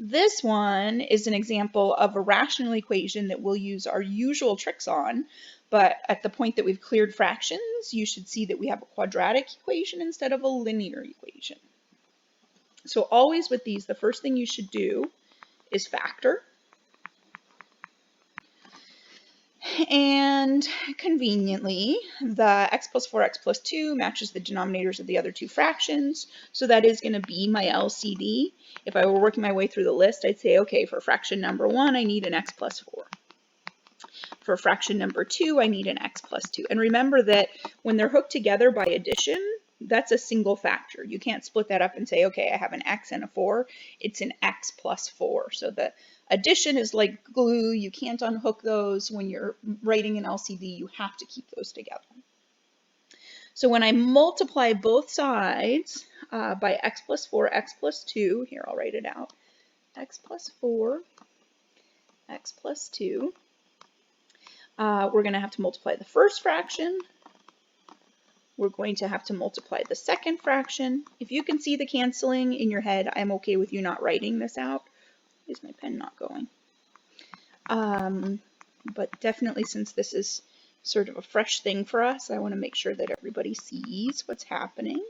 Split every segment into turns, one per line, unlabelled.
This one is an example of a rational equation that we'll use our usual tricks on, but at the point that we've cleared fractions, you should see that we have a quadratic equation instead of a linear equation. So always with these, the first thing you should do is factor. And conveniently, the x plus 4x plus 2 matches the denominators of the other two fractions. So that is going to be my LCD. If I were working my way through the list, I'd say, okay, for fraction number 1, I need an x plus 4. For fraction number 2, I need an x plus 2. And remember that when they're hooked together by addition, that's a single factor. You can't split that up and say, okay, I have an x and a 4. It's an x plus 4. So the addition is like glue. You can't unhook those. When you're writing an LCD, you have to keep those together. So when I multiply both sides by x plus 4, x plus 2, here I'll write it out, x plus 4, x plus 2, we're going to have to multiply the first fraction. We're going to have to multiply the second fraction. If you can see the canceling in your head, I'm okay with you not writing this out. Is my pen not going? But definitely, since this is sort of a fresh thing for us, I want to make sure that everybody sees what's happening.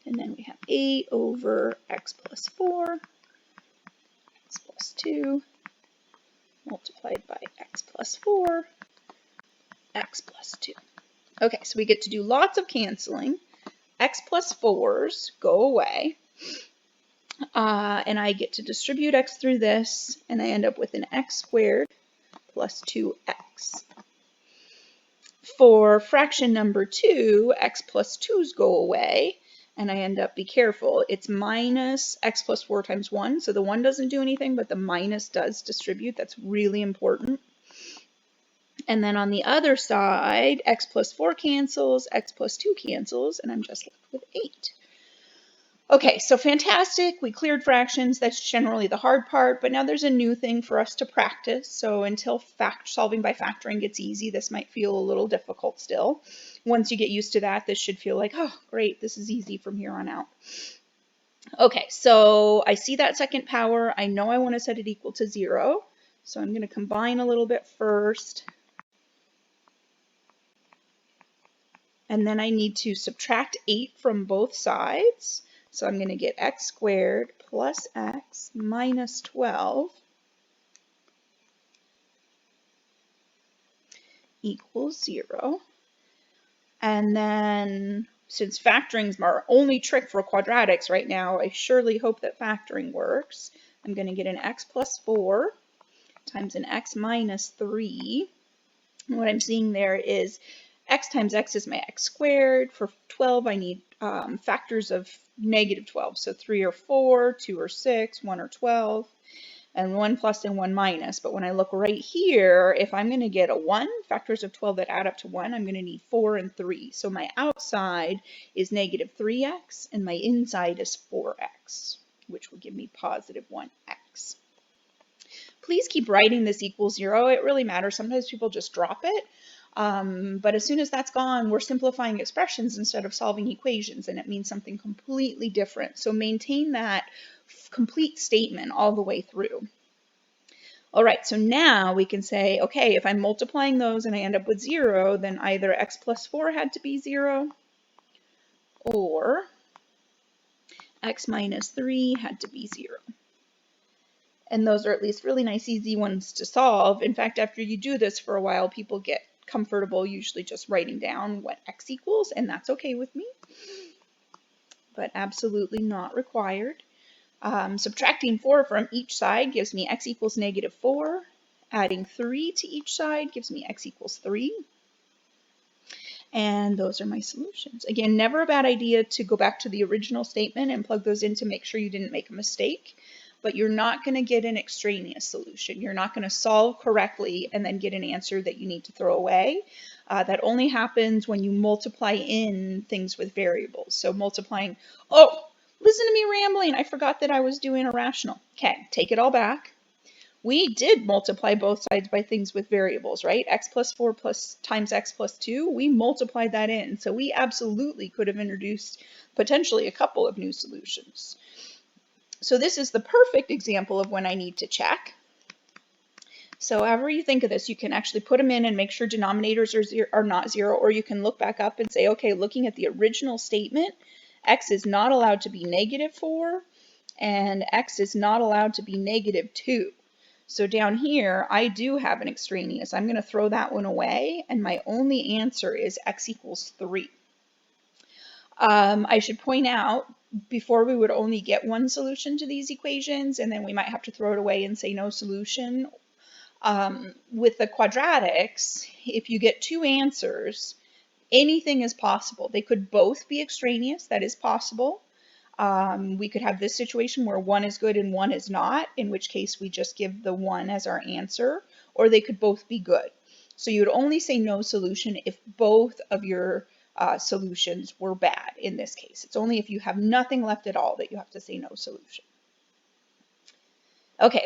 And then we have 8 over x plus 4, x plus 2, multiplied by x plus 4, x plus 2. Okay, so we get to do lots of canceling. X plus 4s go away. And I get to distribute x through this, and I end up with an x squared plus 2x. For fraction number 2, x plus 2's go away, and I end up, be careful, it's minus x plus 4 times 1, so the 1 doesn't do anything, but the minus does distribute. That's really important. And then on the other side, x plus 4 cancels, x plus 2 cancels, and I'm just left with 8. Okay, so fantastic. We cleared fractions. That's generally the hard part, but now there's a new thing for us to practice. So until solving by factoring gets easy, this might feel a little difficult still. Once you get used to that, this should feel like, oh, great, this is easy from here on out. Okay, so I see that second power. I know I want to set it equal to 0. So I'm going to combine a little bit first. And then I need to subtract 8 from both sides. So I'm going to get x squared plus x minus 12 equals 0. And then, since factoring is our only trick for quadratics right now, I surely hope that factoring works. I'm going to get an x plus 4 times an x minus 3. And what I'm seeing there is x times x is my x squared. For 12, I need factors of negative 12. So 3 or 4, 2 or 6, 1 or 12, and 1 plus and 1 minus. But when I look right here, if I'm going to get a 1, factors of 12 that add up to 1, I'm going to need 4 and 3. So my outside is negative 3x, and my inside is 4x, which will give me positive 1x. Please keep writing this equals 0. It really matters. Sometimes people just drop it. But as soon as that's gone, we're simplifying expressions instead of solving equations, and it means something completely different. So maintain that complete statement all the way through. All right, so now we can say, okay, if I'm multiplying those and I end up with 0, then either x plus 4 had to be 0, or x minus 3 had to be 0. And those are at least really nice, easy ones to solve. In fact, after you do this for a while, people get comfortable usually just writing down what x equals, and that's okay with me, but absolutely not required. Subtracting 4 from each side gives me x equals negative 4. Adding 3 to each side gives me x equals 3. And those are my solutions. Again, never a bad idea to go back to the original statement and plug those in to make sure you didn't make a mistake. But you're not going to get an extraneous solution. You're not going to solve correctly and then get an answer that you need to throw away. That only happens when you multiply in things with variables. So multiplying, oh, listen to me rambling. I forgot that I was doing a rational. Okay, take it all back. We did multiply both sides by things with variables, right? X plus 4 times x plus 2, we multiplied that in. So we absolutely could have introduced potentially a couple of new solutions. So this is the perfect example of when I need to check. So however you think of this, you can actually put them in and make sure denominators are not 0, or you can look back up and say, okay, looking at the original statement, x is not allowed to be -4, and x is not allowed to be -2. So down here, I do have an extraneous. I'm going to throw that one away, and my only answer is x equals 3. I should point out, before we would only get one solution to these equations, and then we might have to throw it away and say no solution. With the quadratics, if you get two answers, anything is possible. They could both be extraneous, that is possible. We could have this situation where one is good and one is not, in which case we just give the one as our answer, or they could both be good. So you would only say no solution if both of your solutions were bad in this case. It's only if you have nothing left at all that you have to say no solution. Okay,